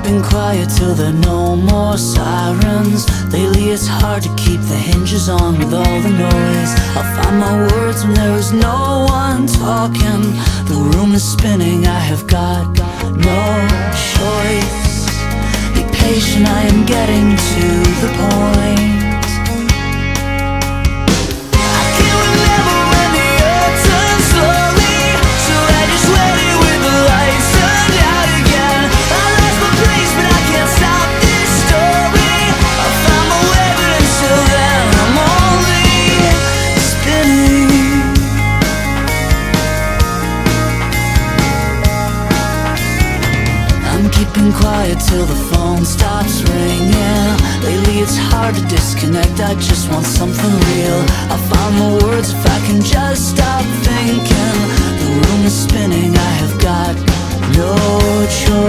keeping quiet till there are no more sirens. Lately it's hard to keep the hinges on with all the noise. I'll find my words when there is no one talking. The room is spinning, I have got no choice. Be patient, I am getting to the point. Keeping quiet till the phone stops ringing. Lately it's hard to disconnect, I just want something real. I'll find the words if I can just stop thinking. The room is spinning, I have got no choice.